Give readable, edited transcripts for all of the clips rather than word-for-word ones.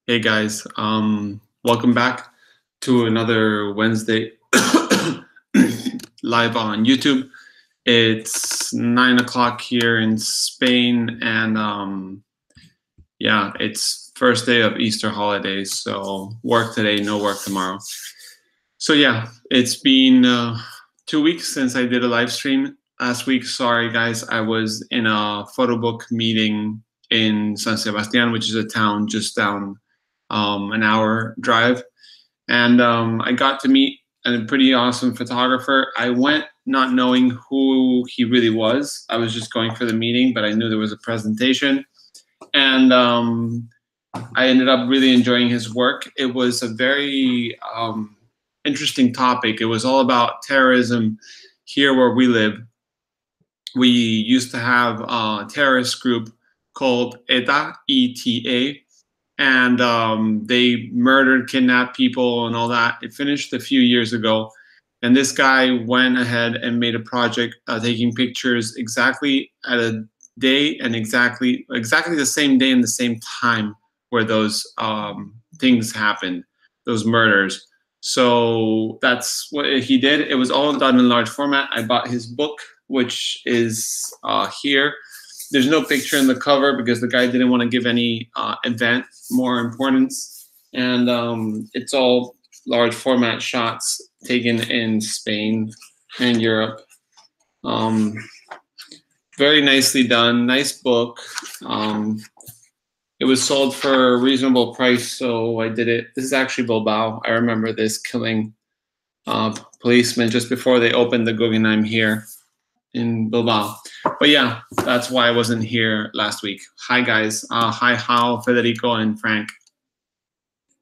Hey guys, welcome back to another Wednesday live on YouTube. It's 9 o'clock here in Spain, and yeah, it's first day of Easter holidays, so work today, no work tomorrow. So yeah, it's been 2 weeks since I did a live stream. Last week, sorry guys, I was in a photo book meeting in San Sebastian, which is a town just down an hour drive, and I got to meet a pretty awesome photographer. I went not knowing who he really was. I was just going for the meeting, but I knew there was a presentation, and I ended up really enjoying his work. It was a very interesting topic. It was all about terrorism here where we live. We used to have a terrorist group called ETA, E-T-A, and they murdered, kidnapped people and all that. It finished a few years ago, and this guy went ahead and made a project taking pictures exactly at a day and exactly the same day and the same time where those things happened, those murders. So that's what he did. It was all done in large format. I bought his book, which is here. There's no picture in the cover because the guy didn't want to give any event more importance. And it's all large format shots taken in Spain and Europe. Very nicely done, nice book. It was sold for a reasonable price, so I did it. This is actually Bilbao. I remember this, killing policemen just before they opened the Guggenheim here in Bilbao. But yeah, that's why I wasn't here last week. Hi guys, hi Hal, Federico, and Frank.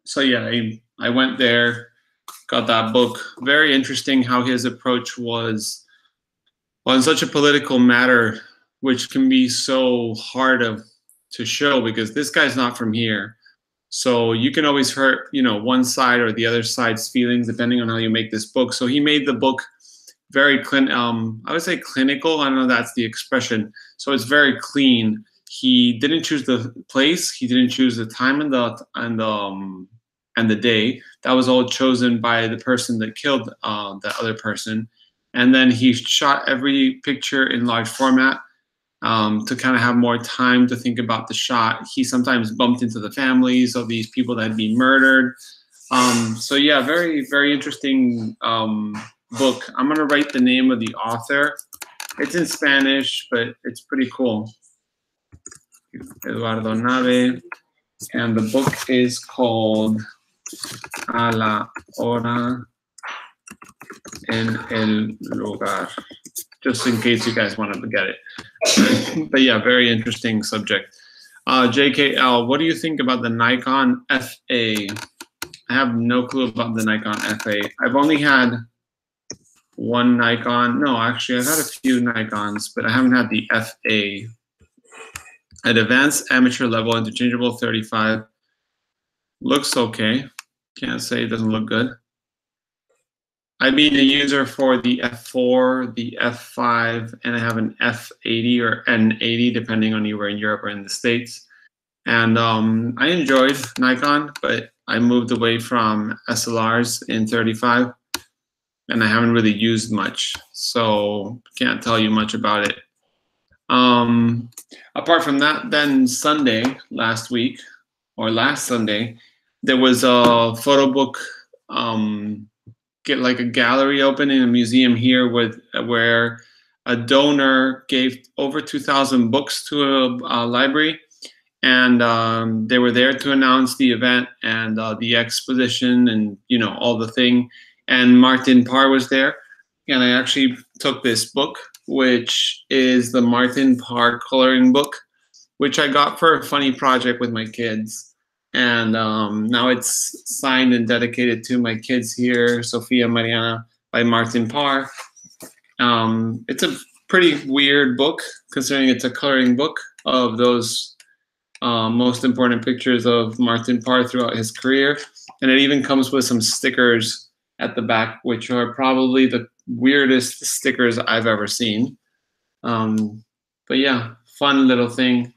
So yeah, I went there, got that book. Very interesting how his approach was on such a political matter, which can be so hard to show because this guy's not from here. So you can always hurt, one side or the other side's feelings depending on how you make this book. So he made the book very I would say clinical. I don't know if that's the expression. So it's very clean. He didn't choose the place. He didn't choose the time and the day. That was all chosen by the person that killed the other person. And then he shot every picture in large format to kind of have more time to think about the shot. He sometimes bumped into the families of these people that had been murdered. So yeah, very, very interesting book. I'm gonna write the name of the author. It's in Spanish, but it's pretty cool. Eduardo Nave, and the book is called A la hora en el lugar, just in case you guys want to get it. But yeah, very interesting subject. JKL, what do you think about the Nikon FA? I have no clue about the Nikon FA. I've only had one Nikon. No, actually, I've had a few Nikons, but I haven't had the FA. At advanced amateur level, interchangeable 35. Looks okay. Can't say it doesn't look good. I've been a user for the F4, the F5, and I have an F80 or N80, depending on you were in Europe or in the States. And I enjoyed Nikon, but I moved away from SLRs in 35. And I haven't really used much, so can't tell you much about it. Apart from that, then last Sunday, there was a photo book, get like a gallery open in a museum here where a donor gave over 2,000 books to a library, and they were there to announce the event and the exposition and all the thing. And Martin Parr was there, and I actually took this book, which is the Martin Parr coloring book, which I got for a funny project with my kids. And now it's signed and dedicated to my kids here, Sophia Mariana, by Martin Parr. It's a pretty weird book, considering it's a coloring book of those most important pictures of Martin Parr throughout his career. And it even comes with some stickers at the back, which are probably the weirdest stickers I've ever seen. But yeah, fun little thing,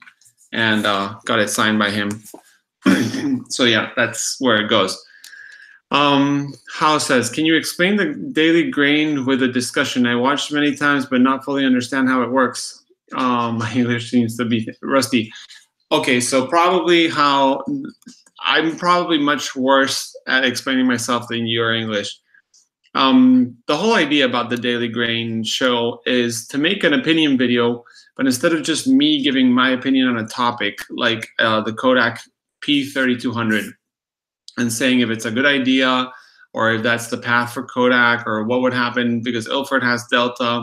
and got it signed by him. So yeah, that's where it goes. How says, can you explain the daily grain with a discussion? I watched many times, but not fully understand how it works. My English seems to be rusty. Okay, so probably how I'm probably much worse at explaining myself than your English. The whole idea about the Daily Grain show is to make an opinion video, but instead of just me giving my opinion on a topic like the Kodak P30 and saying if it's a good idea or if that's the path for Kodak or what would happen because Ilford has Delta,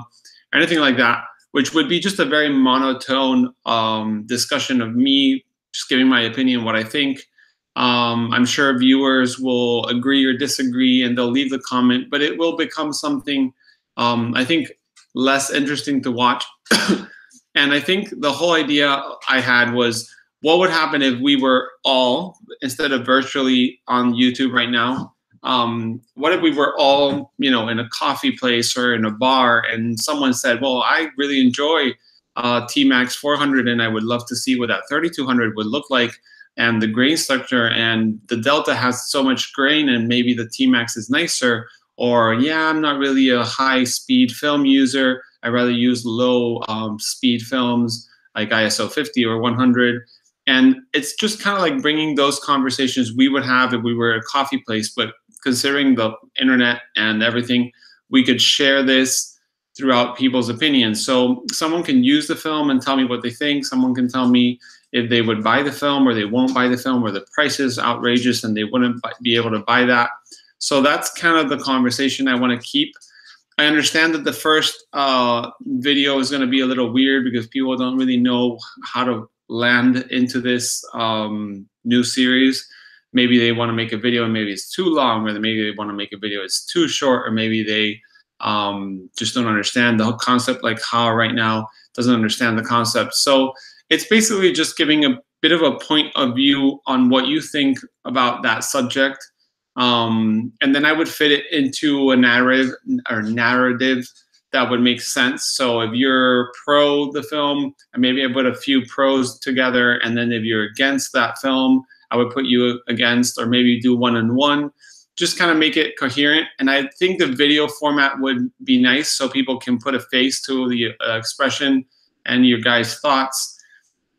anything like that, which would be just a very monotone discussion of me just giving my opinion, what I think. I'm sure viewers will agree or disagree and they'll leave the comment, but it will become something I think less interesting to watch. And I think the whole idea I had was what would happen if we were all, instead of virtually on YouTube right now, what if we were all, you know, in a coffee place or in a bar and someone said, well, I really enjoy T-Max 400 and I would love to see what that 3200 would look like and the grain structure and the Delta has so much grain and maybe the T-Max is nicer, or yeah, I'm not really a high speed film user. I rather use low speed films like ISO 50 or 100. And it's just kind of like bringing those conversations we would have if we were at a coffee place, but considering the internet and everything, we could share this throughout people's opinions. So someone can use the film and tell me what they think. Someone can tell me if they would buy the film or they won't buy the film or the price is outrageous and they wouldn't be able to buy that. So that's kind of the conversation I want to keep. I understand that the first video is going to be a little weird because people don't really know how to land into this new series. Maybe they want to make a video and maybe it's too long, or maybe they want to make a video it's too short, or maybe they just don't understand the whole concept, like how right now doesn't understand the concept. So it's basically just giving a bit of a point of view on what you think about that subject. And then I would fit it into a narrative that would make sense. So if you're pro the film, and maybe I put a few pros together, and then if you're against that film, I would put you against, or maybe do one-on-one, just kind of make it coherent. And I think the video format would be nice so people can put a face to the expression and your guys' thoughts.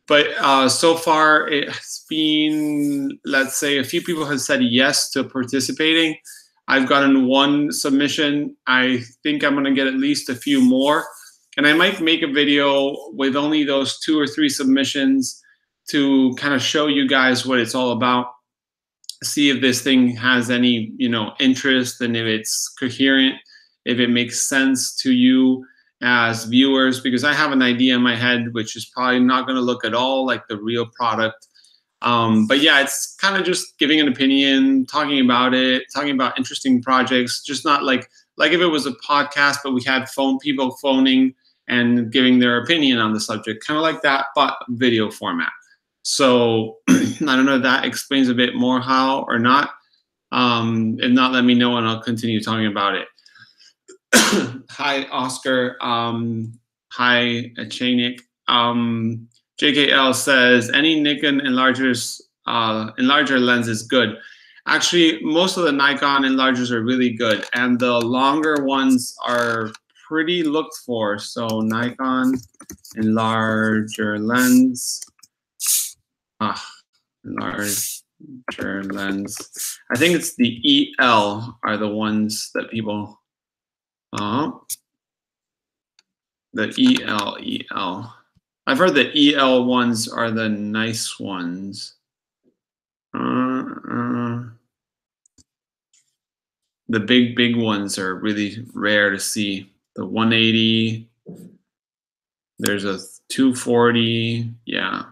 But so far, it's been, let's say, a few people have said yes to participating. I've gotten one submission. I think I'm going to get at least a few more. And I might make a video with only those 2 or 3 submissions to kind of show you guys what it's all about. See if this thing has any, you know, interest and if it's coherent, if it makes sense to you as viewers, because I have an idea in my head which is probably not going to look at all like the real product. But yeah, it's kind of just giving an opinion, talking about it, talking about interesting projects, just not like if it was a podcast, but we had people phoning and giving their opinion on the subject, kind of like that, but video format. So I don't know if that explains a bit more how or not. If not, let me know and I'll continue talking about it. Hi, Oscar. Hi, Chanik. JKL says, any Nikon enlarger lens is good. Actually, most of the Nikon enlargers are really good, and the longer ones are pretty looked for. So Nikon enlarger lens. Enlarger lens. I think it's the EL are the ones that people. The EL. I've heard the EL ones are the nice ones. The big ones are really rare to see. The 180. There's a 240. Yeah.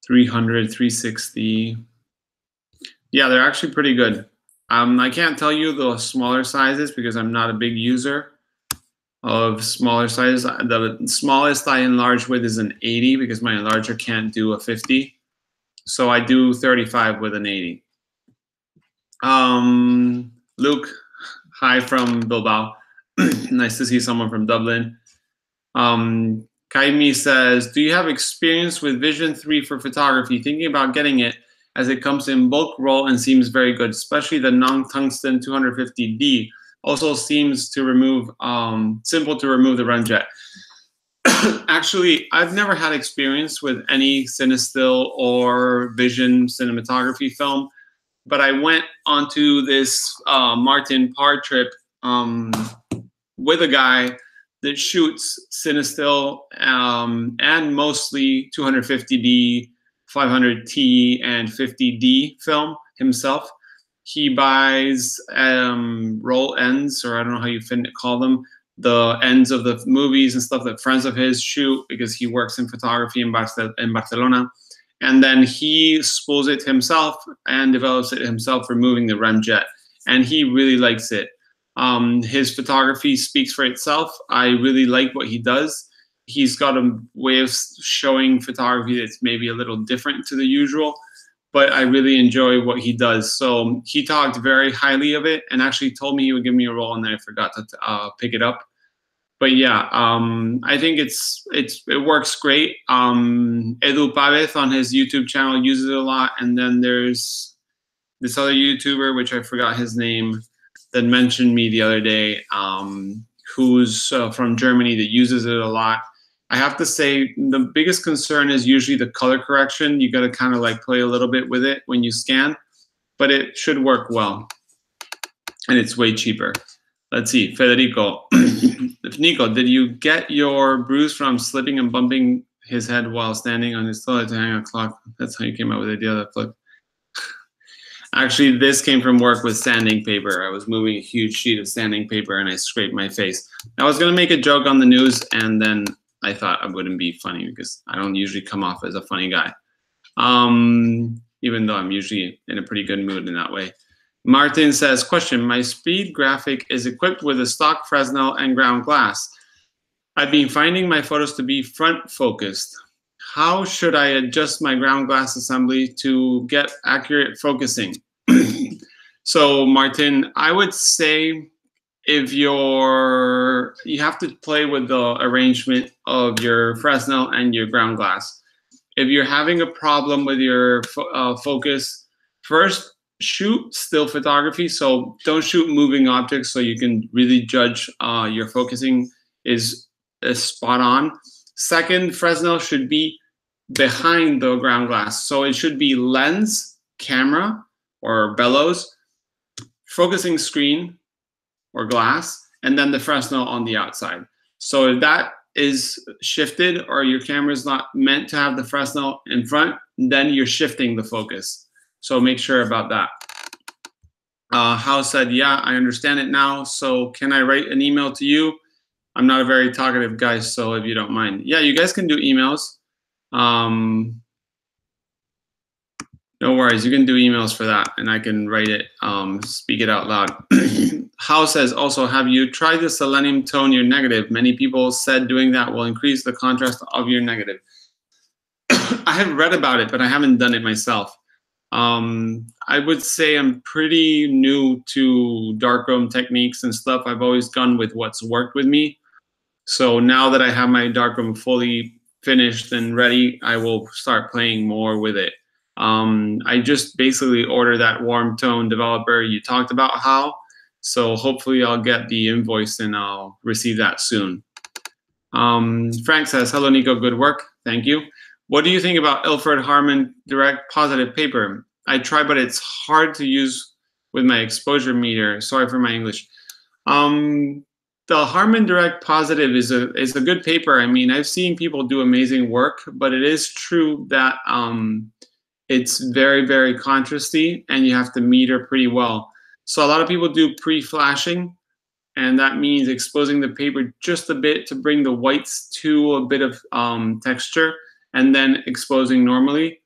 300, 360. Yeah, they're actually pretty good. I can't tell you the smaller sizes because I'm not a big user of smaller sizes. The smallest I enlarge with is an 80 because my enlarger can't do a 50. So I do 35 with an 80. Luke, hi from Bilbao. Nice to see someone from Dublin. Kaimi says, do you have experience with Vision 3 for photography? Thinking about getting it as it comes in bulk roll and seems very good, especially the non-tungsten 250D. Also seems to remove, simple to remove the run jet. Actually, I've never had experience with any CineStill or Vision cinematography film, but I went onto this Martin Parr trip with a guy that shoots CineStill and mostly 250D, 500T, and 50D film himself. He buys roll ends, or I don't know how you call them, the ends of the movies and stuff that friends of his shoot because he works in photography in Barcelona. And then he spools it himself and develops it himself, removing the run jet. And he really likes it. His photography speaks for itself. I really like what he does. He's got a way of showing photography that's maybe a little different to the usual, but I really enjoy what he does. So he talked very highly of it and actually told me he would give me a roll, and then I forgot to pick it up. But yeah, I think it works great. Edu Pavez on his YouTube channel uses it a lot, and then there's this other YouTuber, which I forgot his name, that mentioned me the other day, who's from Germany, that uses it a lot. I have to say the biggest concern is usually the color correction. You got to kind of like play a little bit with it when you scan, but it should work well, and it's way cheaper. Let's see, Federico. Nico, did you get your bruise from slipping and bumping his head while standing on his toilet to hang a clock? That's how you came up with the idea of that flip. Actually, this came from work with sanding paper. I was moving a huge sheet of sanding paper and I scraped my face. I was gonna make a joke on the news, and then I thought I wouldn't be funny because I don't usually come off as a funny guy. Even though I'm usually in a pretty good mood in that way. Martin says, question, my speed graphic is equipped with a stock Fresnel and ground glass. I've been finding my photos to be front focused. How should I adjust my ground glass assembly to get accurate focusing? So Martin, I would say if you have to play with the arrangement of your Fresnel and your ground glass. If you're having a problem with your focus, first, shoot still photography, so don't shoot moving objects, so you can really judge your focusing is spot on. Second, Fresnel should be behind the ground glass, so it should be lens, camera, or bellows, focusing screen or glass, and then the Fresnel on the outside. So if that is shifted or your camera is not meant to have the Fresnel in front, then you're shifting the focus. So make sure about that. Hao said, yeah, I understand it now. So can I write an email to you? I'm not a very talkative guy, so if you don't mind. Yeah, you guys can do emails. No worries, you can do emails for that, and I can write it, speak it out loud. Hao says, also, have you tried the selenium tone your negative? Many people said doing that will increase the contrast of your negative. I have read about it, but I haven't done it myself. I would say I'm pretty new to darkroom techniques and stuff. I've always gone with what's worked with me. So now that I have my darkroom fully finished and ready, I will start playing more with it. I just basically ordered that warm tone developer you talked about, Hal. So hopefully I'll get the invoice and I'll receive that soon. Frank says, hello, Nico, good work. Thank you. What do you think about Ilford Harman Direct Positive paper? I tried, but it's hard to use with my exposure meter. Sorry for my English. The Harman Direct Positive is a good paper. I mean, I've seen people do amazing work, but it is true that it's very, very contrasty, and you have to meter pretty well. So a lot of people do pre-flashing, and that means exposing the paper just a bit to bring the whites to a bit of texture, and then exposing normally.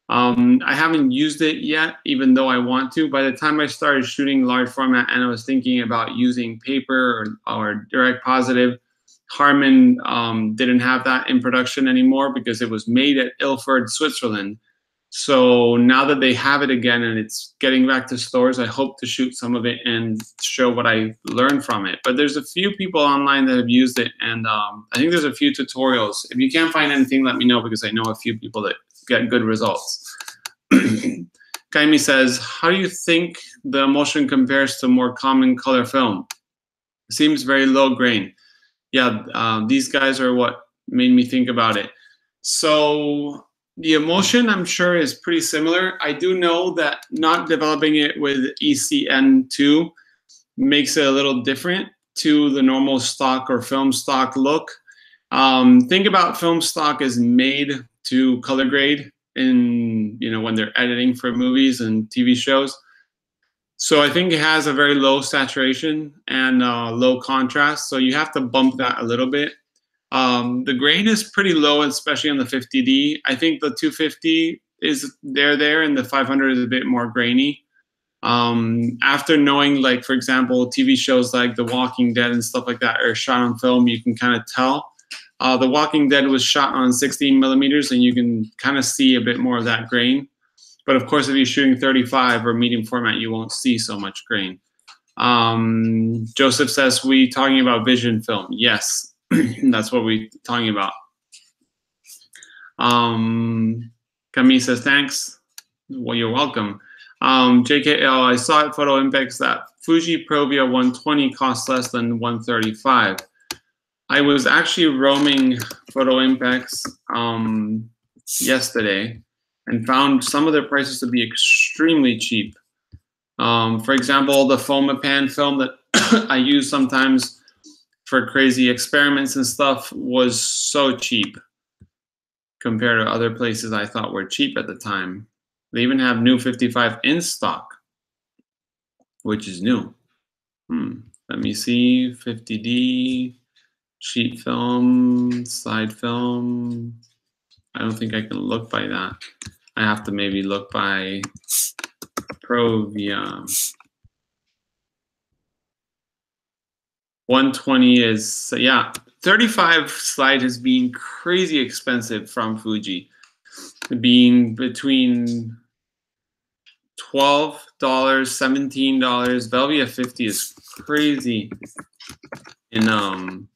I haven't used it yet, even though I want to. By the time I started shooting large format and I was thinking about using paper or direct positive, Harman didn't have that in production anymore because it was made at Ilford, Switzerland. So now that they have it again and it's getting back to stores, I hope to shoot some of it and show what I learned from it. But there's a few people online that have used it, and I think there's a few tutorials. If you can't find anything, let me know, because I know a few people that get good results. Kaimi says, how do you think the emulsion compares to more common color film? Seems very low grain. Yeah, these guys are what made me think about it. So the emulsion, I'm sure, is pretty similar. I do know that not developing it with ECN2 makes it a little different to the normal stock or film stock look. Think about film stock as made to color grade in, when they're editing for movies and TV shows. So I think it has a very low saturation and low contrast. So you have to bump that a little bit. The grain is pretty low, especially on the 50D. I think the 250 is there, and the 500 is a bit more grainy. After knowing, like, for example, TV shows like The Walking Dead and stuff like that are shot on film, you can kind of tell. The Walking Dead was shot on 16 millimeters, and you can kind of see a bit more of that grain. But of course, if you're shooting 35 or medium format, you won't see so much grain. Joseph says, we talking about vision film? Yes, that's what we're talking about. Camille says, thanks. Well, you're welcome. JKL, I saw at Photo Impacts that Fuji Provia 120 costs less than 135. I was actually roaming Photo Impacts yesterday and found some of their prices to be extremely cheap. For example, the Fomapan film that I use sometimes for crazy experiments and stuff was so cheap compared to other places I thought were cheap at the time. They even have new 55 in stock, which is new. Let me see, 50D, sheet film, slide film. I don't think I can look by that. I have to maybe look by Provia. 120 is, yeah, 35 slide has been crazy expensive from Fuji, being between $12, $17. Velvia 50 is crazy in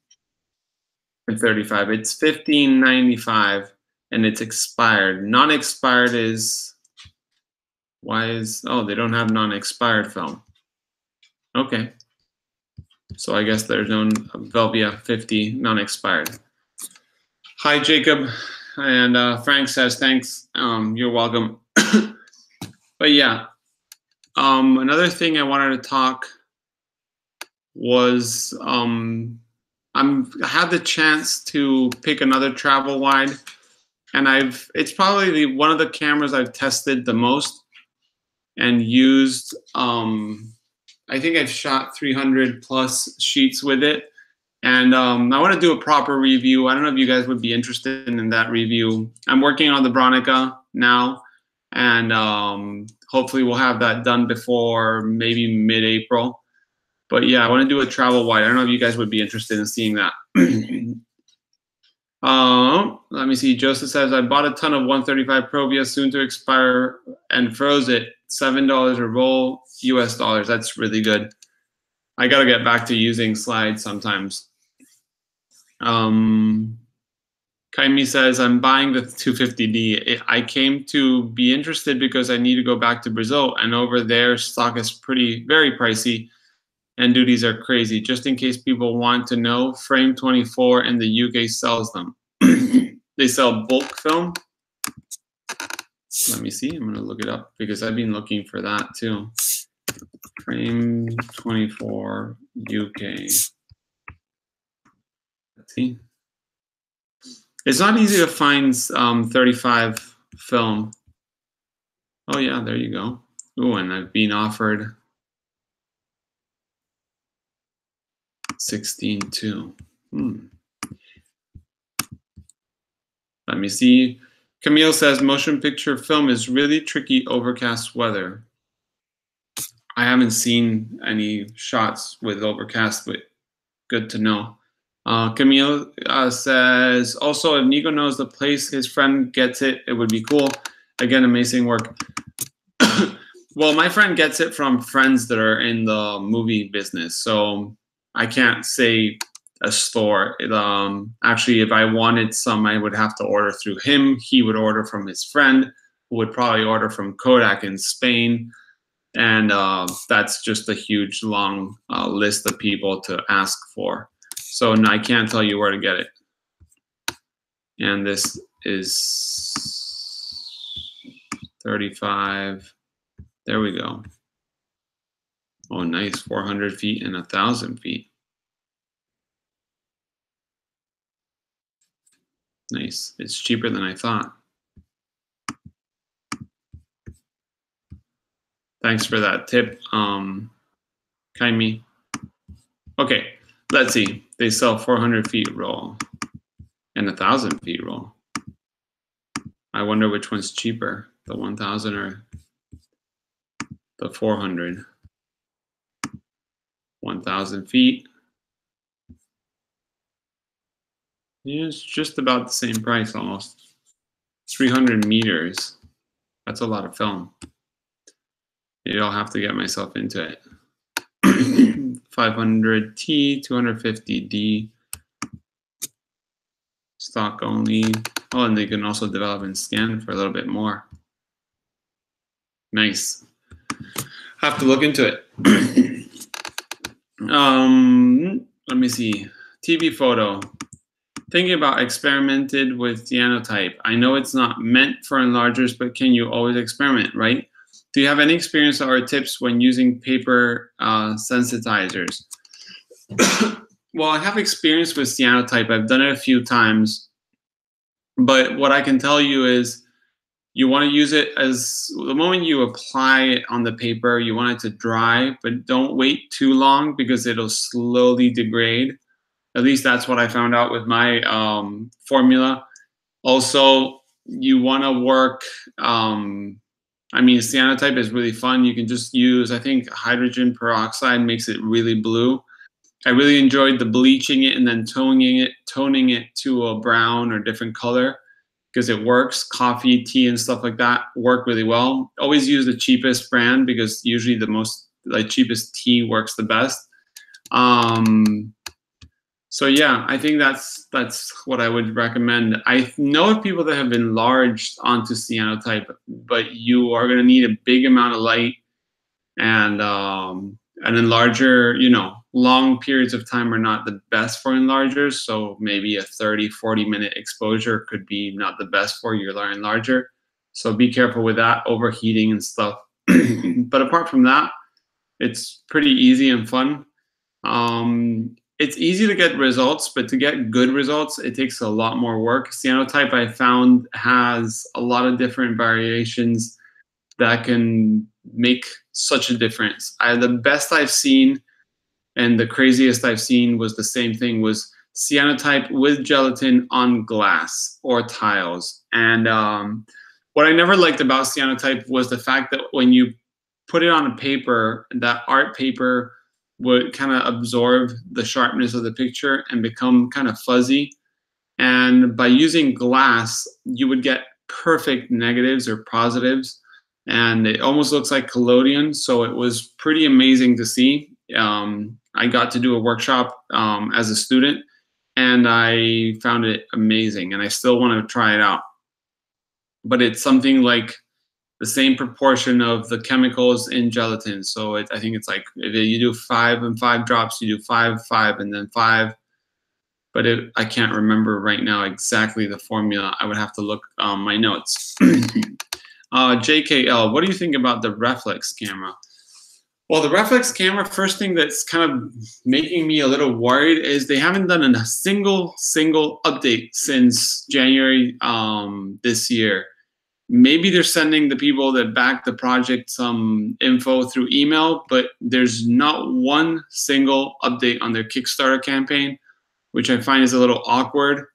35. It's $15.95 and it's expired. Non-expired is, oh, they don't have non-expired film. Okay. So I guess there's no Velvia 50 non-expired. Hi, Jacob. And Frank says, thanks. You're welcome. But yeah, another thing I wanted to talk was I had the chance to pick another travel wide, and it's probably one of the cameras I've tested the most and used. I think I've shot 300 plus sheets with it, and I want to do a proper review. I don't know if you guys would be interested in that review. I'm working on the Bronica now, and hopefully we'll have that done before maybe mid-April. But yeah, I want to do a travel wide. I don't know if you guys would be interested in seeing that. Let me see. Joseph says, I bought a ton of 135 Provia soon to expire and froze it. $7 a roll, US dollars. That's really good. I got to get back to using slides sometimes. Kaimi says, I'm buying the 250D. I came to be interested because I need to go back to Brazil, and over there stock is very pricey, and duties are crazy. Just in case people want to know, Frame 24 in the UK sells them. They sell bulk film. Let me see. I'm going to look it up because I've been looking for that too. Frame 24 UK. Let's see. It's not easy to find 35 film. Oh yeah, there you go. Oh, and I've been offered 16 too. Let me see. Camille says motion picture film is really tricky overcast weather. I haven't seen any shots with overcast, but good to know. Camille says, also, if Nico knows the place his friend gets it, it would be cool. again, amazing work. Well, my friend gets it from friends that are in the movie business, so I can't say a store. Actually, if I wanted some, I would have to order through him. He would order from his friend, who would probably order from Kodak in Spain. And that's just a huge, long list of people to ask for. So no, I can't tell you where to get it. And this is 35. There we go. Oh, nice. 400 feet and 1,000 feet. Nice. It's cheaper than I thought. Thanks for that tip, Kaimi. Okay, let's see. They sell 400 feet roll and 1,000 feet roll. I wonder which one's cheaper, the 1,000 or the 400. 1,000 feet. Yeah, it's just about the same price almost. 300 meters. That's a lot of film. Maybe I'll have to get myself into it. 500T, 250D. Stock only. Oh, and they can also develop and scan for a little bit more. Nice. Have to look into it. Let me see. TV photo. Thinking about experimented with Siano Type. I know it's not meant for enlargers, but can you always experiment, right? Do you have any experience or tips when using paper sensitizers? Well, I have experience with Siano Type. I've done it a few times. But what I can tell you is you want to use it as the moment you apply it on the paper, you want it to dry, but don't wait too long because it'll slowly degrade. At least that's what I found out with my formula. Also, you want to work, I mean, Siano Type is really fun. You can just use, I think, hydrogen peroxide makes it really blue. I really enjoyed the bleaching it and then toning it to a brown or different color because it works. Coffee, tea, and stuff like that work really well. Always use the cheapest brand because usually the cheapest tea works the best. So yeah, I think that's what I would recommend. I know of people that have enlarged onto Siano Type, but you are going to need a big amount of light and an enlarger, you know, long periods of time are not the best for enlargers. So maybe a 30-40 minute exposure could be not the best for your enlarger. So be careful with that, overheating and stuff. But apart from that, it's pretty easy and fun. It's easy to get results, but to get good results, it takes a lot more work. Siano Type, I found, has a lot of different variations that can make such a difference. The best I've seen and the craziest I've seen was the same thing, was Siano Type with gelatin on glass or tiles. And what I never liked about Siano Type was the fact that when you put it on a paper, that art paper would kind of absorb the sharpness of the picture and become kind of fuzzy. And by using glass, you would get perfect negatives or positives. And it almost looks like collodion. So it was pretty amazing to see. I got to do a workshop as a student, and I found it amazing. And I still want to try it out. But it's something like the same proportion of the chemicals in gelatin. So I think it's like if you do 5 and 5 drops, you do 5, 5, and then 5. But I can't remember right now exactly the formula. I would have to look my notes. JKL, what do you think about the Reflex camera? Well, the Reflex camera, first thing that's kind of making me a little worried is they haven't done a single update since January this year. Maybe they're sending the people that back the project some info through email, but there's not one single update on their Kickstarter campaign, which I find is a little awkward,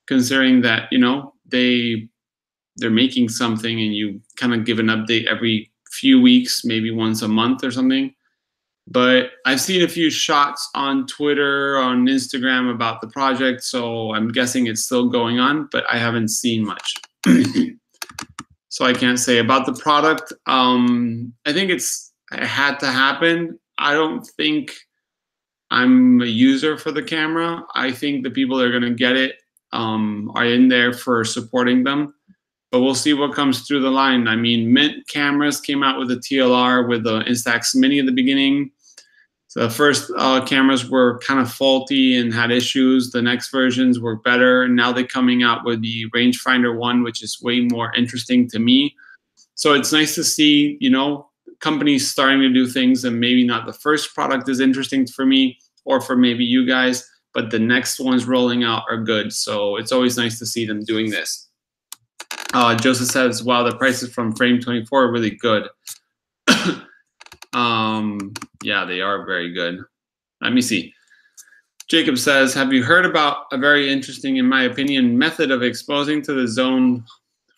considering that, you know, they're making something and you kind of give an update every few weeks, maybe once a month or something. But I've seen a few shots on Twitter, on Instagram about the project, so I'm guessing it's still going on, but I haven't seen much. so I can't say about the product. I think it had to happen. I don't think I'm a user for the camera. I think the people that are going to get it are in there for supporting them. But we'll see what comes through the line. I mean, Mint cameras came out with a TLR with the Instax Mini at the beginning. So the first cameras were kind of faulty and had issues. The next versions were better. And now they're coming out with the Rangefinder 1, which is way more interesting to me. So it's nice to see, you know, companies starting to do things, and maybe not the first product is interesting for me or for maybe you guys, but the next ones rolling out are good. So it's always nice to see them doing this. Joseph says, wow, the prices from Frame 24 are really good. Yeah, they are very good. Let me see. Jacob says, have you heard about a very interesting, in my opinion, method of exposing to the zone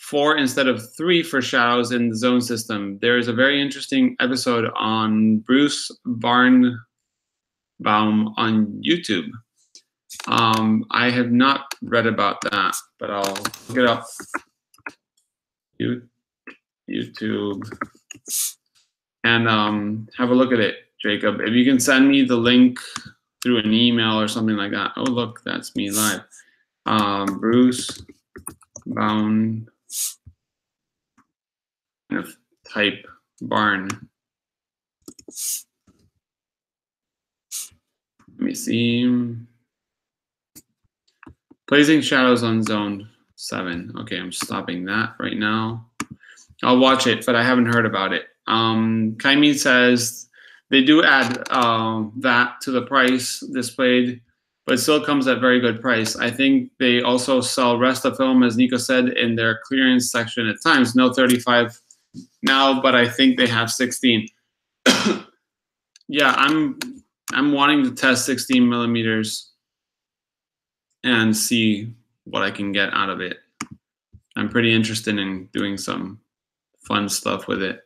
4 instead of 3 for shadows in the zone system? There is a very interesting episode on Bruce Barnbaum on YouTube. I have not read about that, but I'll look it up. YouTube and have a look at it, Jacob. If you can send me the link through an email or something like that. Oh, look, that's me live. Bruce Bound type barn. Let me see. Placing shadows on zone 7. Okay, I'm stopping that right now. I'll watch it, but I haven't heard about it. Kaimi says they do add that to the price displayed, but it still comes at very good price. I think they also sell Resta film, as Nico said, in their clearance section at times. No 35 now, but I think they have 16. Yeah, I'm wanting to test 16 millimeters and see what I can get out of it. I'm pretty interested in doing some fun stuff with it.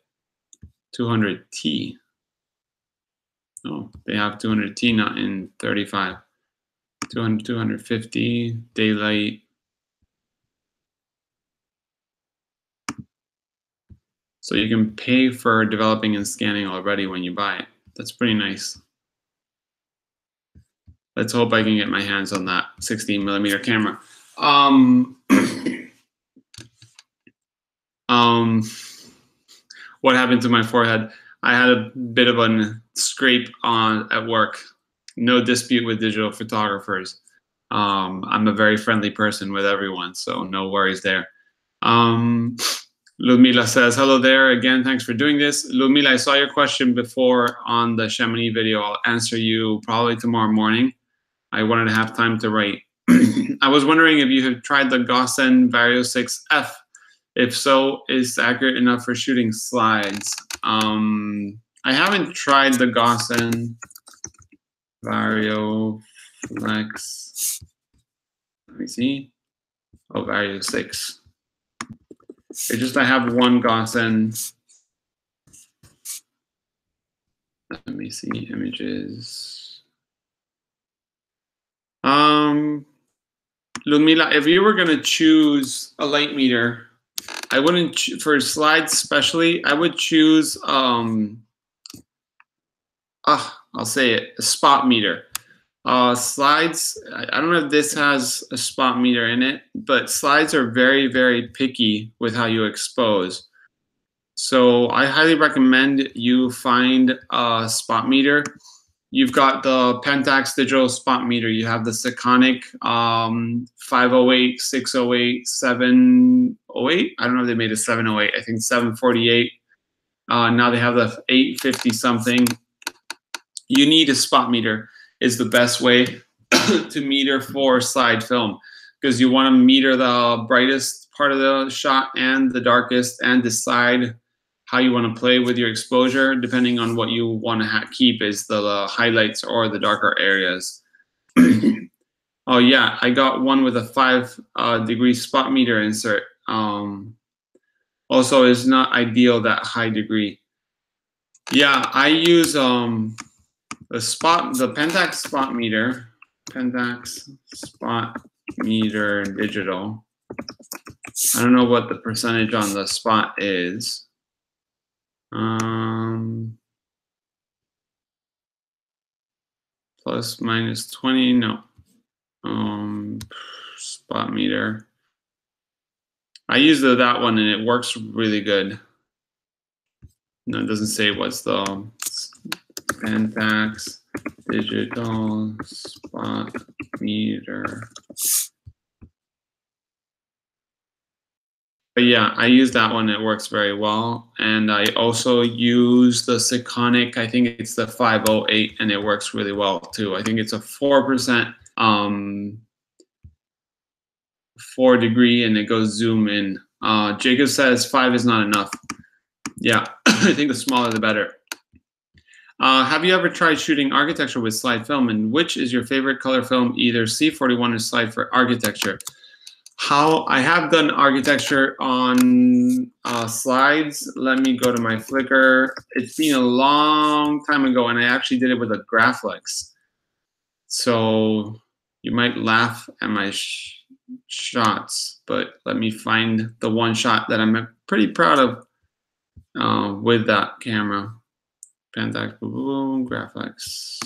200T. Oh, they have 200T, not in 35. 200, 250, daylight. So you can pay for developing and scanning already when you buy it. That's pretty nice. Let's hope I can get my hands on that 16 millimeter camera. What happened to my forehead? I had a bit of a scrape on at work. No dispute with digital photographers. I'm a very friendly person with everyone, so no worries there. Ludmila says, hello there. Again, thanks for doing this. Ludmila, I saw your question before on the Chamonix video. I'll answer you probably tomorrow morning. I wanted to have time to write. I was wondering if you have tried the Gossen Vario 6F. If so, is it accurate enough for shooting slides? I haven't tried the Gossen Vario Flex. Let me see. Oh, Vario 6. It's just I have one Gossen. Let me see images. Ludmila, if you were gonna choose a light meter, I wouldn't for slides especially. I would choose I'll say it, a spot meter. Slides, I don't know if this has a spot meter in it, but slides are very, very picky with how you expose. So I highly recommend you find a spot meter. You've got the Pentax digital spot meter. You have the Sekonic 508, 608, 708. I don't know if they made a 708. I think 748. Now they have the 850 something. You need a spot meter. Is the best way to meter for slide film, because you want to meter the brightest part of the shot and the darkest and decide how you want to play with your exposure depending on what you want to keep is the highlights or the darker areas. Oh yeah, I got one with a 5 degree spot meter insert. Also, it's not ideal that high degree. Yeah, I use the Pentax spot meter, Pentax spot meter digital. I don't know what the percentage on the spot is. Plus minus 20, no. Spot meter. I use that one and it works really good. No, it doesn't say what's the Pentax digital spot meter. But yeah, I use that one. It works very well. And I also use the Sekonic. I think it's the 508, and it works really well too. I think it's a 4%, 4 degree, and it goes zoom in. Jacob says 5 is not enough. Yeah, I think the smaller the better. Have you ever tried shooting architecture with slide film? And which is your favorite color film, either C41 or slide for architecture? How I have done architecture on slides. Let me go to my Flickr. It's been a long time ago, and I actually did it with a Graflex. So you might laugh at my shots, but let me find the one shot that I'm pretty proud of with that camera. Pentax, boom, Graflex.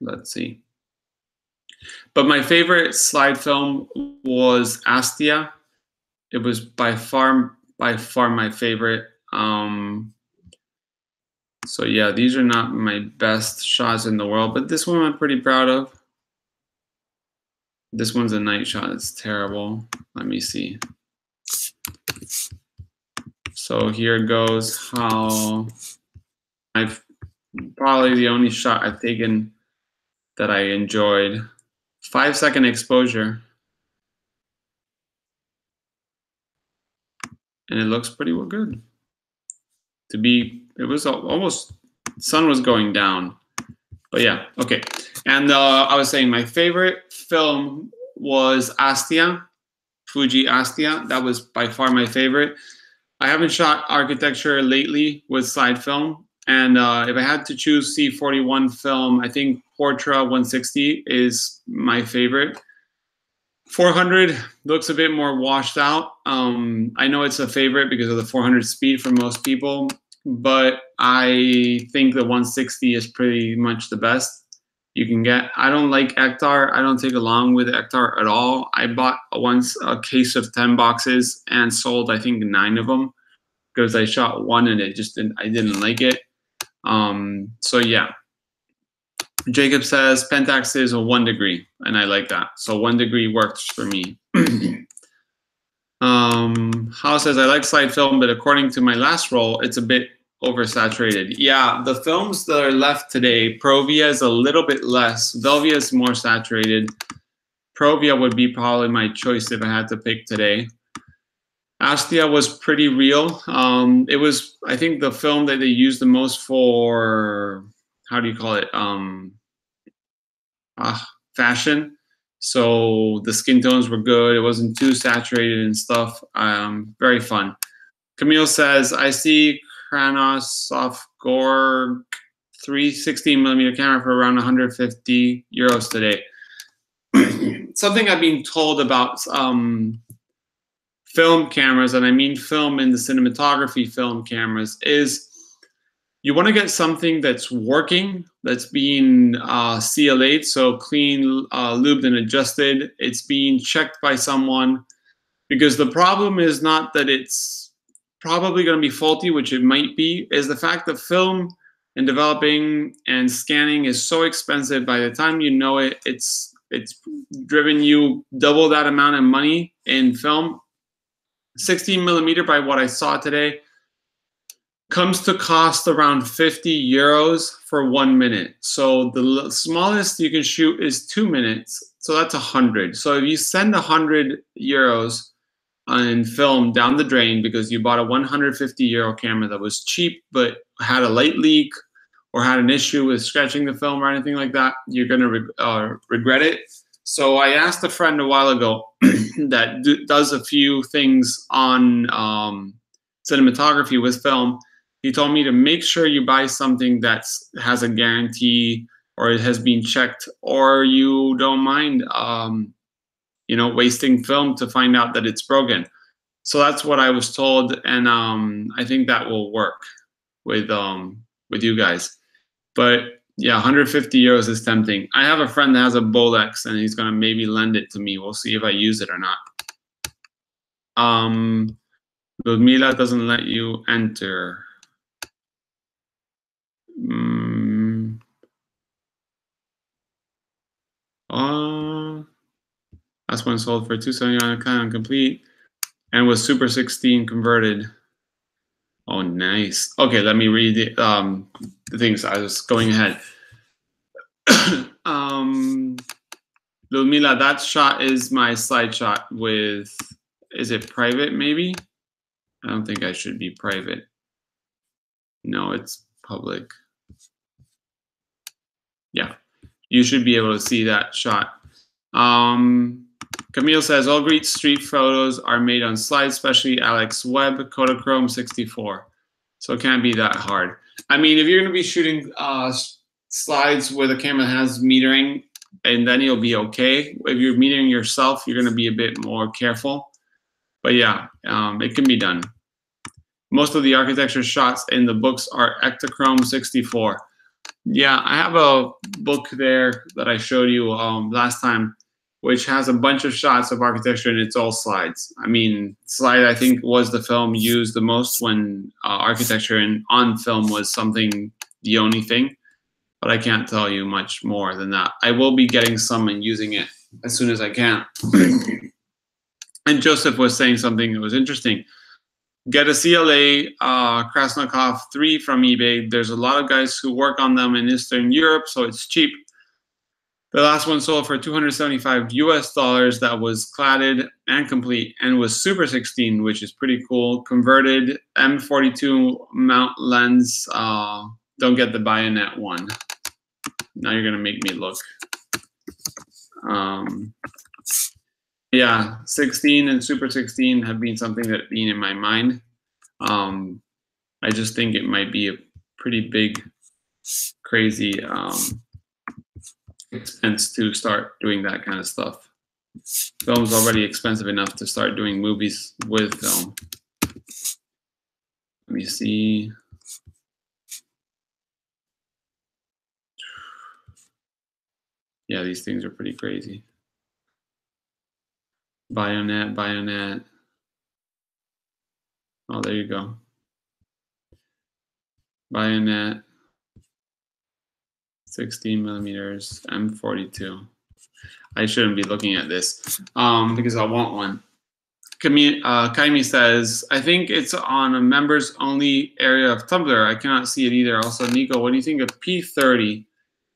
Let's see. But my favorite slide film was Astia. It was by far my favorite. So yeah, these are not my best shots in the world, but this one I'm pretty proud of. This one's a night shot. It's terrible. Let me see. So here goes how I've probably the only shot I've taken that I enjoyed. 5-second exposure. And it looks pretty well good. It was almost, sun was going down. But yeah, okay. And I was saying my favorite film was Astia, Fuji Astia. That was by far my favorite. I haven't shot architecture lately with slide film. And if I had to choose C41 film, I think Portra 160 is my favorite. 400 looks a bit more washed out. I know it's a favorite because of the 400 speed for most people, but I think the 160 is pretty much the best you can get. I don't like Ektar. I don't take along with Ektar at all. I bought once a case of 10 boxes and sold, I think, 9 of them because I shot one and I didn't like it. So yeah. Jacob says Pentax is a 1 degree, and I like that. So 1 degree works for me. How says I like slide film, but according to my last roll, it's a bit oversaturated. Yeah, the films that are left today, Provia is a little bit less. Velvia is more saturated. Provia would be probably my choice if I had to pick today. Astia was pretty real. It was, I think, the film that they used the most for, how do you call it? Fashion. So the skin tones were good. It wasn't too saturated and stuff. Very fun. Camille says, I see Kranos Softgore 316mm camera for around 150 euros today. Something I've been told about film cameras, and I mean film in the cinematography film cameras, is you want to get something that's working, that's being CLA'd, so clean, lubed, and adjusted. It's being checked by someone, because the problem is not that it's probably going to be faulty, which it might be, is the fact that film and developing and scanning is so expensive. By the time you know it, it's driven you double that amount of money in film. 16mm, by what I saw today, comes to cost around 50 euros for 1 minute. So the smallest you can shoot is 2 minutes. So that's 100. So if you send 100 euros in film down the drain because you bought a 150 euro camera that was cheap but had a light leak or had an issue with stretching the film or anything like that, you're going to regret it. So I asked a friend a while ago that does a few things on cinematography with film. He told me to make sure you buy something that has a guarantee or it has been checked, or you don't mind you know, wasting film to find out that it's broken. So that's what I was told, and I think that will work with you guys. But yeah, 150 euros is tempting. I have a friend that has a Bolex, and he's gonna maybe lend it to me. We'll see if I use it or not. Ludmila doesn't let you enter. Last one sold for 279, kind of complete, and was Super 16 converted. Oh, nice. Okay, let me read the things. I was going ahead. Ludmila, that shot is my slide shot with, is it private maybe? I don't think I should be private. No, it's public. Yeah, you should be able to see that shot. Camille says, all great street photos are made on slides, especially Alex Webb, Kodachrome 64. So it can't be that hard. I mean, if you're going to be shooting slides where the camera has metering, and then you'll be okay. If you're metering yourself, you're going to be a bit more careful. But yeah, it can be done. Most of the architecture shots in the books are Ektachrome 64. Yeah, I have a book there that I showed you last time, which has a bunch of shots of architecture, and it's all slides. I mean, slide, I think, was the film used the most when architecture and on film was something, the only thing. But I can't tell you much more than that. I will be getting some and using it as soon as I can. And Joseph was saying something that was interesting. Get a CLA Krasnikov 3 from eBay. There's a lot of guys who work on them in Eastern Europe, so it's cheap. The last one sold for $275 US. That was cladded and complete and was Super 16, which is pretty cool. Converted M42 mount lens. Don't get the bayonet one. Now you're gonna make me look. Yeah, 16 and Super 16 have been something that been in my mind. I just think it might be a pretty big, crazy expense to start doing that kind of stuff. Film's already expensive enough to start doing movies with film. Let me see. Yeah, these things are pretty crazy. Bayonet. Oh, there you go. Bayonet, 16 millimeters, M42. I shouldn't be looking at this because I want one. Kaimi says, I think it's on a members only area of Tumblr. I cannot see it either. Also, Nico, what do you think of P30?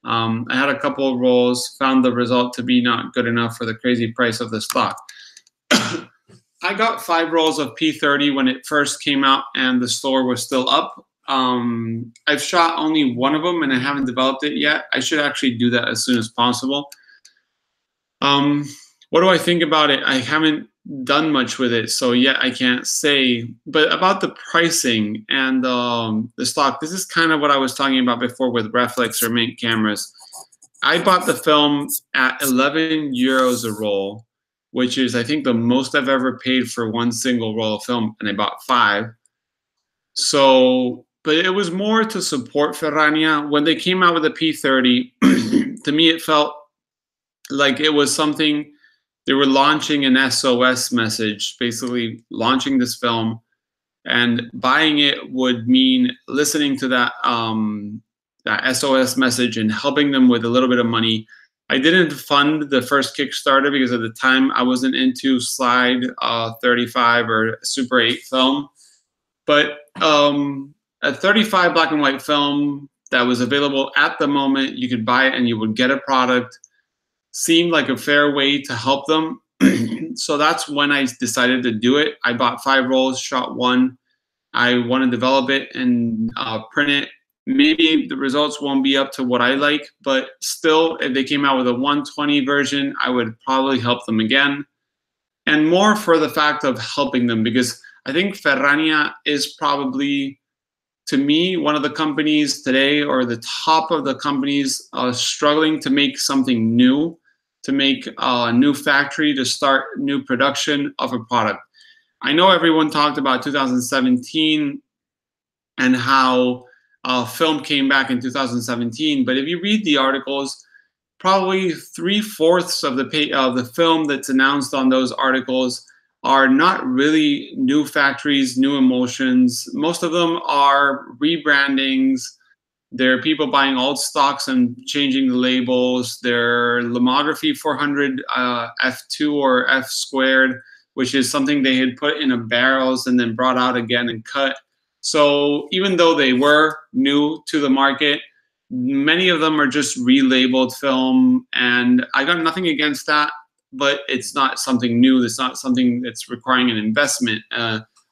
I had a couple of rolls, found the result to be not good enough for the crazy price of the stock. I got 5 rolls of P30 when it first came out and the store was still up. I've shot only one of them and I haven't developed it yet. I should actually do that as soon as possible. What do I think about it? I haven't done much with it, so yet I can't say. But about the pricing and the stock, this is kind of what I was talking about before with Reflex or Mint cameras. I bought the film at 11 euros a roll, which is, I think, the most I've ever paid for one single roll of film, and I bought 5. So, but it was more to support Ferrania. When they came out with the P30, to me it felt like it was something, they were launching an SOS message, basically launching this film, and buying it would mean listening to that, that SOS message and helping them with a little bit of money. I didn't fund the first Kickstarter because at the time I wasn't into slide 35 or Super 8 film. But a 35 black and white film that was available at the moment, you could buy it and you would get a product, seemed like a fair way to help them. So that's when I decided to do it. I bought 5 rolls, shot 1. I want to develop it and print it. Maybe the results won't be up to what I like, but still, if they came out with a 120 version, I would probably help them again. And more for the fact of helping them, because I think Ferrania is probably, to me, one of the companies today, or the top of the companies struggling to make something new. to make a new factory to start new production of a product. I know everyone talked about 2017 and how film came back in 2017, but if you read the articles, probably 3/4 of the film that's announced on those articles are not really new factories, new emulsions. Most of them are rebrandings. They're people buying old stocks and changing the labels. They're lomography 400 f2 or f squared, which is something they had put in a barrels and then brought out again and cut. So even though they were new to the market, many of them are just relabeled film, and I got nothing against that, but it's not something new. It's not something that's requiring an investment,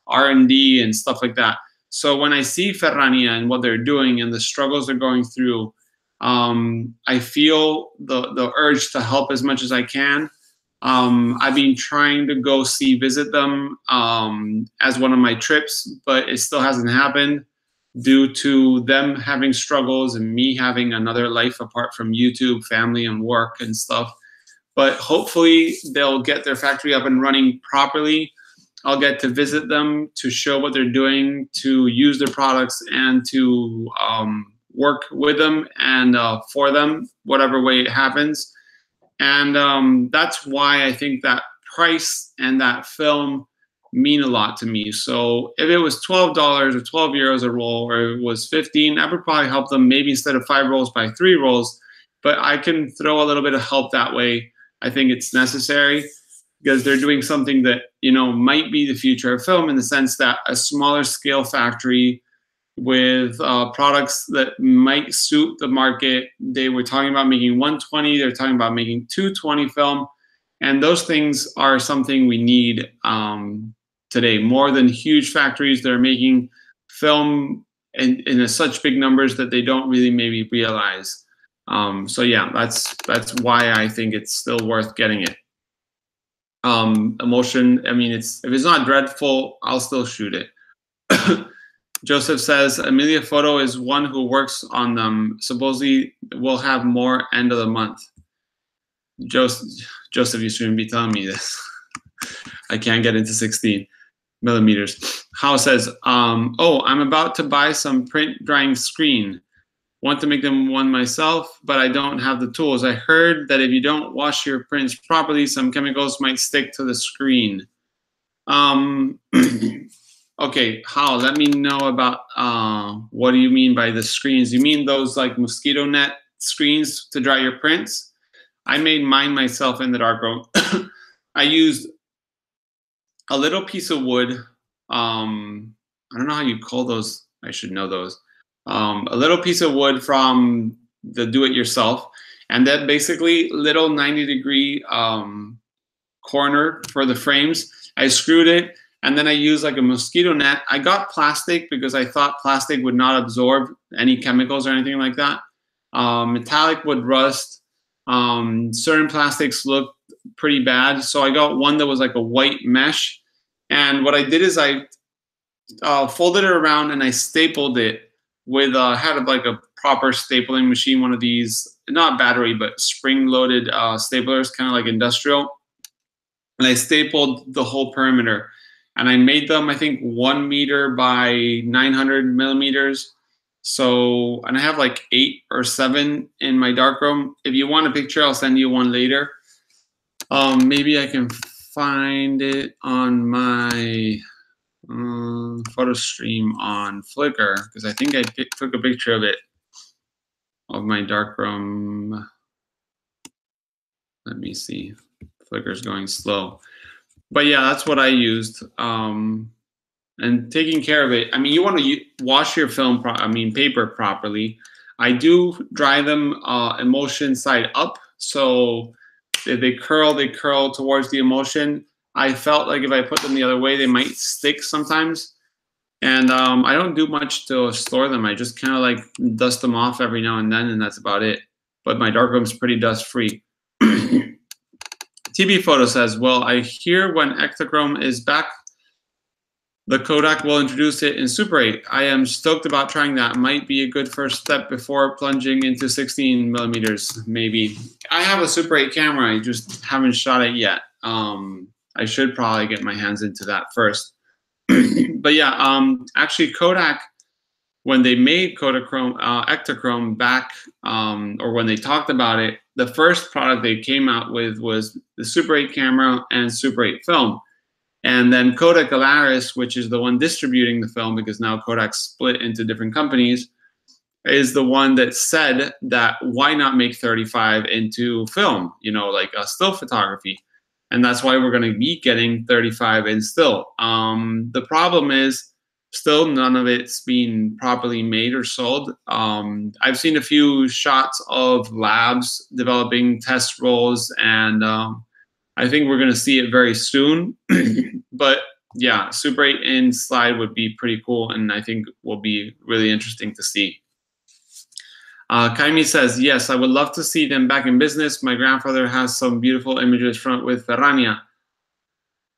R&D and stuff like that. So when I see Ferrania and what they're doing and the struggles they're going through, I feel the urge to help as much as I can. I've been trying to go visit them as one of my trips, but it still hasn't happened due to them having struggles and me having another life apart from YouTube, family, and work and stuff. But hopefully they'll get their factory up and running properly. I'll get to visit them to show what they're doing, to use their products, and to work with them and for them, whatever way it happens. And that's why I think that price and that film mean a lot to me. So if it was $12 or 12 euros a roll, or it was 15, that would probably help them, maybe instead of 5 rolls, by 3 rolls. But I can throw a little bit of help that way. I think it's necessary, because they're doing something that, you know, might be the future of film, in the sense that a smaller scale factory with products that might suit the market. They were talking about making 120, they're talking about making 220 film, and those things are something we need today, more than huge factories that are making film in such big numbers that they don't really maybe realize. So yeah, that's why I think it's still worth getting it. Emulsion, I mean, if it's not dreadful, I'll still shoot it. Joseph says, Amelia Photo is one who works on them. Supposedly we'll have more end of the month. Joseph, you shouldn't be telling me this. I can't get into 16 millimeters. Hao says, oh, I'm about to buy some print drying screen. Want to make them one myself, but I don't have the tools. I heard that if you don't wash your prints properly, some chemicals might stick to the screen. Okay, Hao, let me know about what do you mean by the screens? You mean those like mosquito net screens to dry your prints? I made mine myself in the darkroom. I used a little piece of wood. I don't know how you call those. I should know those. A little piece of wood from the do-it-yourself, and then basically little 90-degree corner for the frames. I screwed it, and then I used like a mosquito net. I got plastic because I thought plastic would not absorb any chemicals or anything like that. Metallic would rust. Certain plastics look pretty bad, so I got one that was like a white mesh. And what I did is I folded it around and I stapled it with had like a proper stapling machine, one of these, not battery but spring-loaded staplers, kind of like industrial. And I stapled the whole perimeter. And I made them, I think, 1 meter by 900 millimeters. So, and I have like 8 or 7 in my darkroom. If you want a picture, I'll send you one later. Maybe I can find it on my photo stream on Flickr, because I think I took a picture of it, of my darkroom. Let me see. Flickr's going slow. But yeah, that's what I used. And taking care of it. I mean, you want to wash your film, paper properly. I do dry them emulsion side up. So if they curl towards the emulsion. I felt like if I put them the other way, they might stick sometimes. And I don't do much to store them. I just kind of like dust them off every now and then, and that's about it. But my darkroom's pretty dust free. TB Photo says, well, I hear when Ektachrome is back, The Kodak will introduce it in Super 8. I am stoked about trying that. Might be a good first step before plunging into 16 millimeters, maybe. I have a Super 8 camera. I just haven't shot it yet. I should probably get my hands into that first. But yeah, actually Kodak, when they made Kodachrome, Ektachrome back, or when they talked about it, the first product they came out with was the Super 8 camera and Super 8 film. And then Kodak Alaris, which is the one distributing the film, because now Kodak split into different companies, is the one that said that why not make 35 into film, you know, like a still photography. And that's why we're going to be getting 35 in still. The problem is still none of it's being properly made or sold. I've seen a few shots of labs developing test rolls, and I think we're going to see it very soon. But yeah, Super 8 in slide would be pretty cool, and I think will be really interesting to see. Kaimi says, yes, I would love to see them back in business. My grandfather has some beautiful images from with Runningia,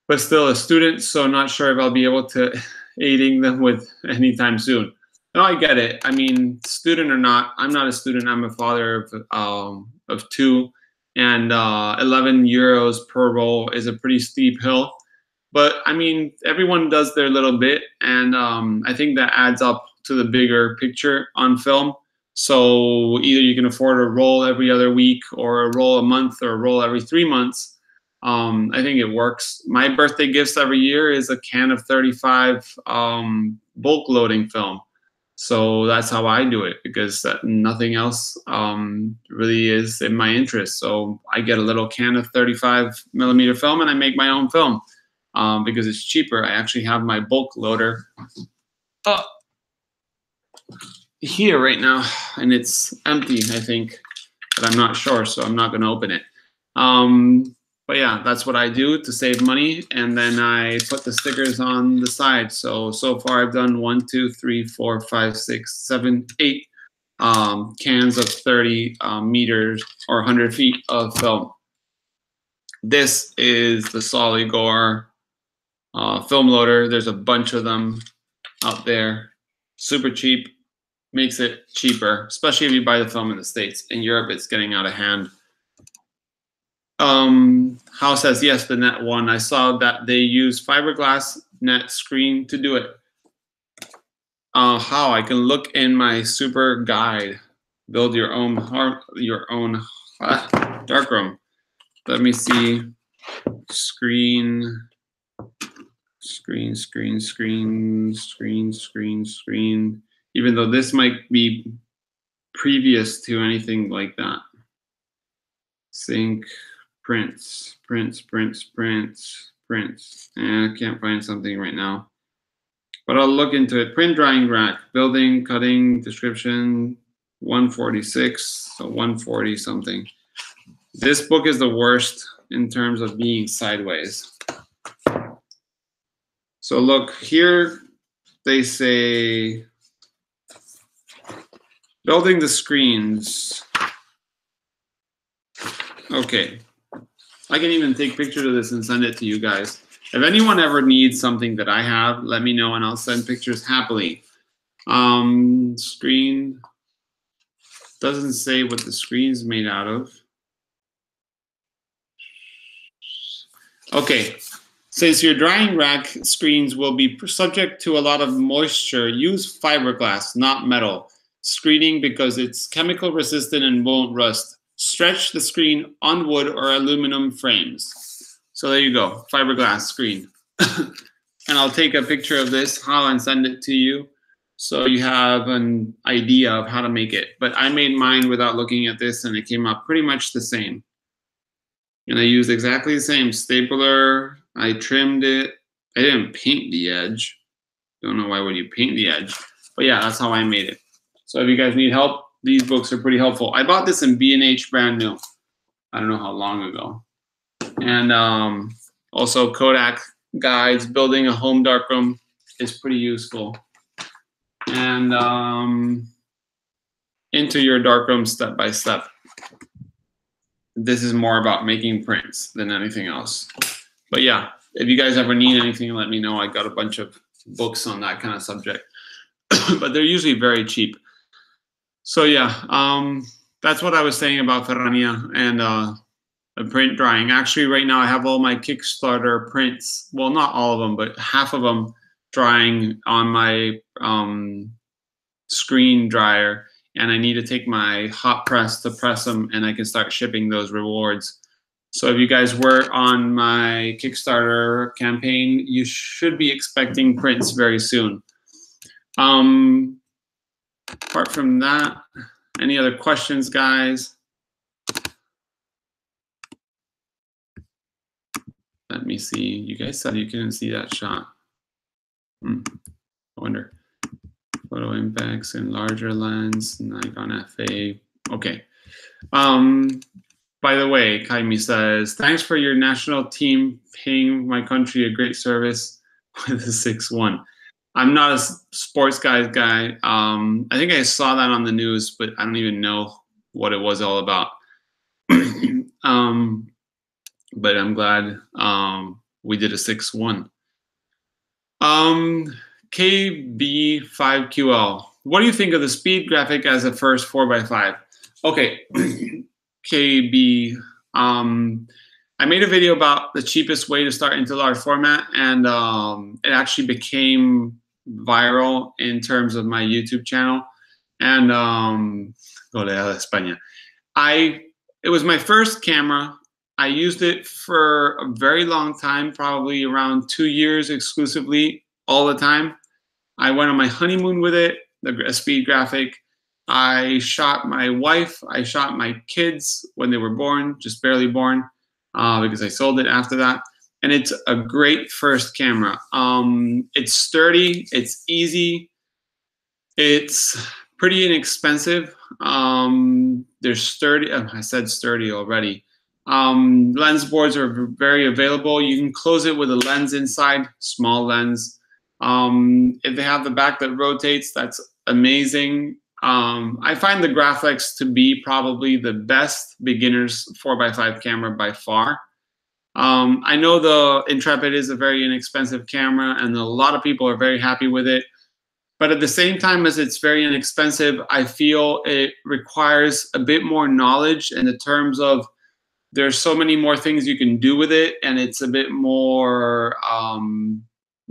but still a student, so not sure if I'll be able to aiding them with anytime soon. No, I get it. I mean, student or not, I'm not a student. I'm a father of two, and 11 euros per roll is a pretty steep hill. But I mean, everyone does their little bit, and I think that adds up to the bigger picture on film. So either you can afford a roll every other week, or a roll a month, or a roll every 3 months. I think it works. My birthday gifts every year is a can of 35 bulk loading film. So that's how I do it, because nothing else really is in my interest. So I get a little can of 35 millimeter film, and I make my own film because it's cheaper. I actually have my bulk loader here right now, and it's empty, I think, but I'm not sure, so I'm not going to open it. But yeah, that's what I do to save money, and then I put the stickers on the side. So far I've done 1, 2, 3, 4, 5, 6, 7, 8 cans of 30 meters or 100 feet of film. This is the Soligor film loader. There's a bunch of them out there. Super cheap. Makes it cheaper, especially if you buy the film in the States. In Europe, it's getting out of hand. House says, yes, the net one. I saw that they use fiberglass net screen to do it. How? I can look in my super guide. Build your own darkroom. Let me see. Screen. Even though this might be previous to anything like that. Sync, prints. I can't find something right now, but I'll look into it. Print drying rack, building, cutting, description, 146, so 140 something. This book is the worst in terms of being sideways. So look, here they say, building the screens. Okay, I can even take pictures of this and send it to you guys. If anyone ever needs something that I have, let me know and I'll send pictures happily. Screen doesn't say what the screen's made out of. Okay, since your drying rack screens will be subject to a lot of moisture, use fiberglass, not metal. Screening because it's chemical resistant and won't rust. Stretch the screen on wood or aluminum frames. So there you go, fiberglass screen. And I'll take a picture of this, and send it to you, so you have an idea of how to make it. But I made mine without looking at this, and it came out pretty much the same. And I used exactly the same stapler. I trimmed it. I didn't paint the edge. Don't know why would you paint the edge. But yeah, that's how I made it. So if you guys need help, these books are pretty helpful. I bought this in B&H brand new. I don't know how long ago. And also Kodak guides, building a home darkroom is pretty useful. And into your darkroom step by step. This is more about making prints than anything else. But yeah, if you guys ever need anything, let me know. I got a bunch of books on that kind of subject, but they're usually very cheap. So yeah, that's what I was saying about Runningia and the print drying. Actually, right now I have all my Kickstarter prints. Well, not all of them, but half of them drying on my screen dryer, and I need to take my hot press to press them, and I can start shipping those rewards. So if you guys were on my Kickstarter campaign, you should be expecting prints very soon. Apart from that, any other questions, guys? Let me see. You guys said you couldn't see that shot. I wonder. Photo impacts in larger lens, Nikon FA. Okay. By the way, Kaimi says, thanks for your national team paying my country a great service with a 6.1. I'm not a sports guy. I think I saw that on the news, but I don't even know what it was all about. But I'm glad we did a 6.1. KB5QL. What do you think of the speed graphic as a first 4x5? Okay, KB. I made a video about the cheapest way to start into large format, and it actually became viral in terms of my YouTube channel. And España. It was my first camera. I used it for a very long time, probably around 2 years exclusively, all the time. I went on my honeymoon with it, a speed graphic. I shot my wife. I shot my kids when they were born, just barely born, because I sold it after that. And it's a great first camera. It's sturdy. It's easy. It's pretty inexpensive. They're sturdy. I said sturdy already. Lens boards are very available. You can close it with a lens inside, small lens. If they have the back that rotates, that's amazing. I find the Graflex to be probably the best beginner's 4x5 camera by far. I know the Intrepid is a very inexpensive camera, and a lot of people are very happy with it. But at the same time as it's very inexpensive, I feel it requires a bit more knowledge in the terms of there's so many more things you can do with it, and it's a bit more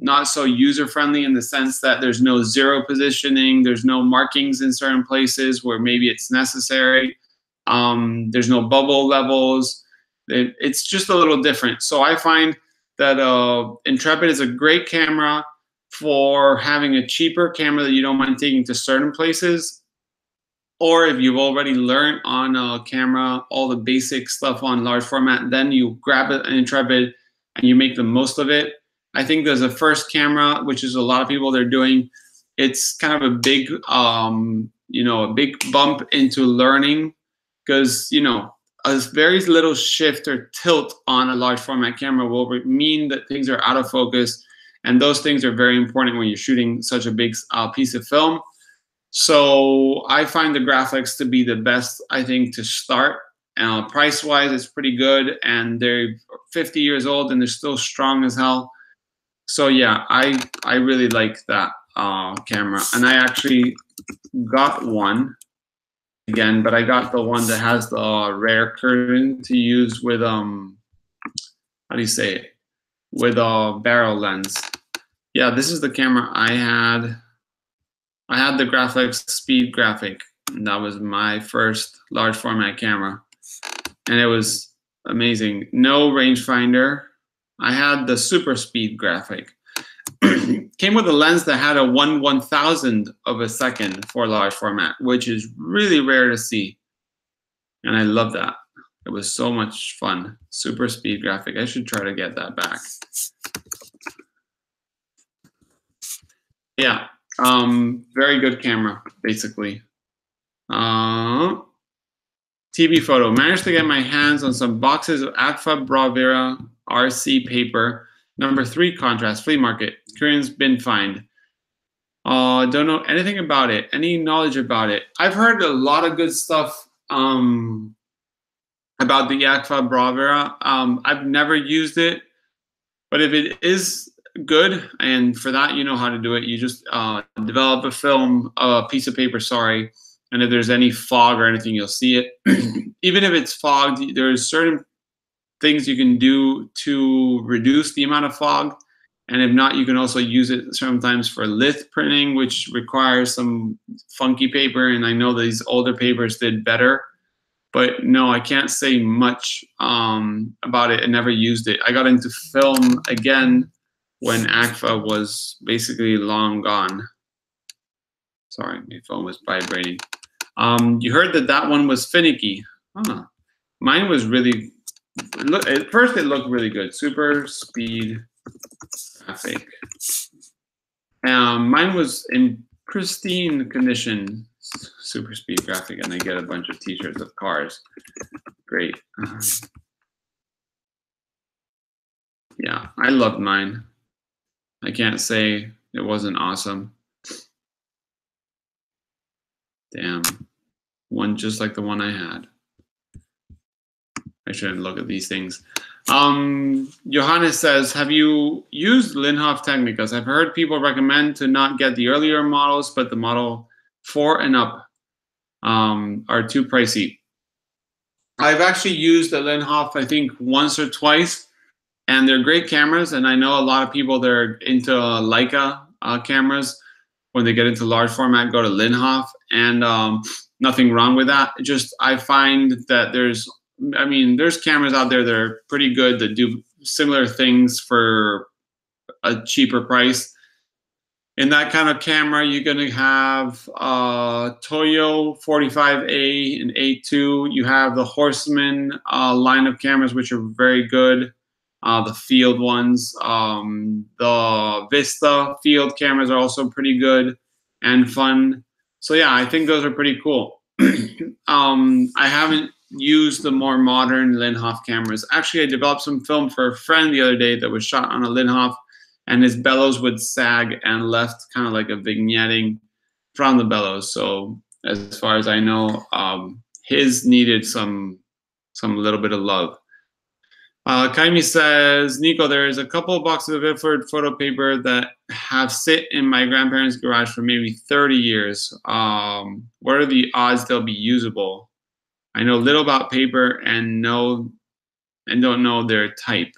not so user-friendly in the sense that there's no zero positioning, there's no markings in certain places where maybe it's necessary, there's no bubble levels. It's just a little different. So I find that Intrepid is a great camera for having a cheaper camera that you don't mind taking to certain places. Or if you've already learned on a camera all the basic stuff on large format, then you grab an Intrepid and you make the most of it. I think there's a first camera, which is a lot of people they're doing. It's kind of a big, a big bump into learning, because a very little shift or tilt on a large format camera will mean that things are out of focus, and those things are very important when you're shooting such a big piece of film. So I find the Graflex to be the best, I think, to start. Price-wise, it's pretty good, and they're 50 years old and they're still strong as hell. So yeah, I really like that camera, and I actually got one again, but I got the one that has the rare curtain to use with how do you say it? With a barrel lens. Yeah, this is the camera I had. I had the Graflex Speed Graphic, and that was my first large format camera, and it was amazing. No rangefinder. I had the Super Speed Graphic. Came with a lens that had a 1/1000 of a second for large format, which is really rare to see, and I love that. It was so much fun. Super Speed Graphic. I should try to get that back. Yeah. Very good camera, basically. TV photo. Managed to get my hands on some boxes of Agfa Bravura RC paper, number 3 contrast, flea market. Korean's bin find. Don't know anything about it. Any knowledge about it? I've heard a lot of good stuff about the Agfa Bravura. I've never used it, but if it is good. And for that, you know how to do it. You just develop a film, a piece of paper, sorry. And if there's any fog or anything, you'll see it. Even if it's fogged, there's certain things you can do to reduce the amount of fog. And if not, you can also use it sometimes for litho printing, which requires some funky paper. And I know these older papers did better. But no, I can't say much about it. I never used it. I got into film again when ACFA was basically long gone. Sorry, my phone was vibrating. You heard that one was finicky. Huh. Mine was really, at first it looked really good. Super speed graphic. Mine was in pristine condition. Super speed graphic, and I get a bunch of t-shirts of cars. Great. Yeah, I loved mine. I can't say it wasn't awesome. Damn. One just like the one I had. I shouldn't look at these things. Johannes says, have you used Linhof Technicas? I've heard people recommend to not get the earlier models, but the model 4 and up are too pricey. I've actually used the Linhof, I think, once or twice, and they're great cameras. And I know a lot of people that are into Leica cameras, when they get into large format, go to Linhof, and nothing wrong with that. Just I find that there's cameras out there that are pretty good that do similar things for a cheaper price. In that kind of camera, you're going to have Toyo 45A and A2. You have the Horseman line of cameras, which are very good. The field ones. The Vista field cameras are also pretty good and fun. So yeah, I think those are pretty cool. I haven't used the more modern Linhof cameras. Actually, I developed some film for a friend the other day that was shot on a Linhof, and his bellows would sag and left kind of like a vignetting from the bellows. So as far as I know, his needed some little bit of love. Kaimi says, Nico, there is a couple of boxes of Ilford photo paper that have sit in my grandparents' garage for maybe 30 years. What are the odds they'll be usable? I know little about paper and don't know their type.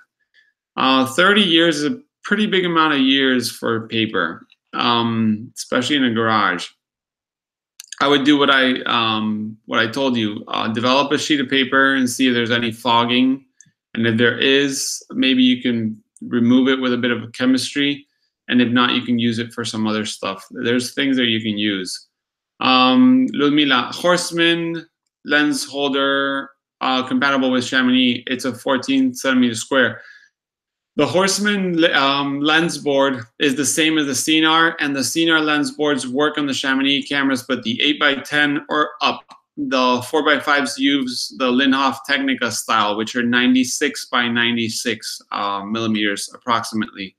30 years is a pretty big amount of years for paper, especially in a garage. I would do what I told you. Develop a sheet of paper and see if there's any fogging. And if there is, maybe you can remove it with a bit of chemistry. And if not, you can use it for some other stuff. There's things that you can use. Ludmila, Horseman lens holder compatible with Chamonix. It's a 14 centimeter square. The Horseman lens board is the same as the CNR, and the CNR lens boards work on the Chamonix cameras, but the 8x10 or up. The 4x5s use the Linhof Technica style, which are 96 by 96 millimeters approximately.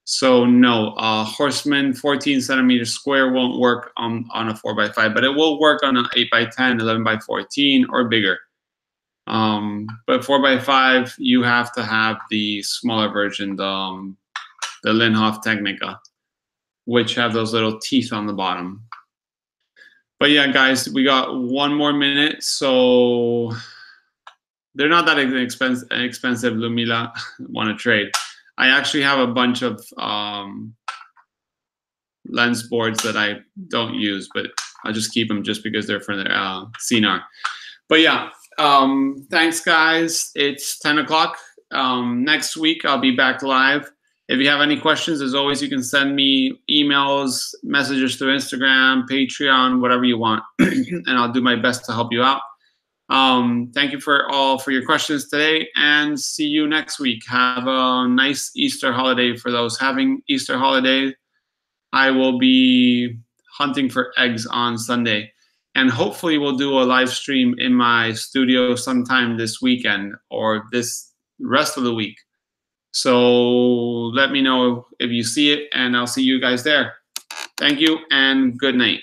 So no, Horseman 14 centimeter square won't work on a 4x5, but it will work on an 8x10, 11x14 or bigger. But 4x5, you have to have the smaller version, the Linhof Technica, which have those little teeth on the bottom. But yeah, guys, we got one more minute, so they're not that expensive. Lumila want to trade. I actually have a bunch of lens boards that I don't use, but I'll just keep them just because they're for the CNR. But yeah, thanks, guys. It's 10 o'clock. Next week, I'll be back live. If you have any questions, as always, you can send me emails, messages through Instagram, Patreon, whatever you want, and I'll do my best to help you out. Thank you for your questions today, and see you next week. Have a nice Easter holiday for those having Easter holiday. I will be hunting for eggs on Sunday, and hopefully we'll do a live stream in my studio sometime this weekend or this rest of the week. So let me know if you see it, and I'll see you guys there. Thank you, and good night.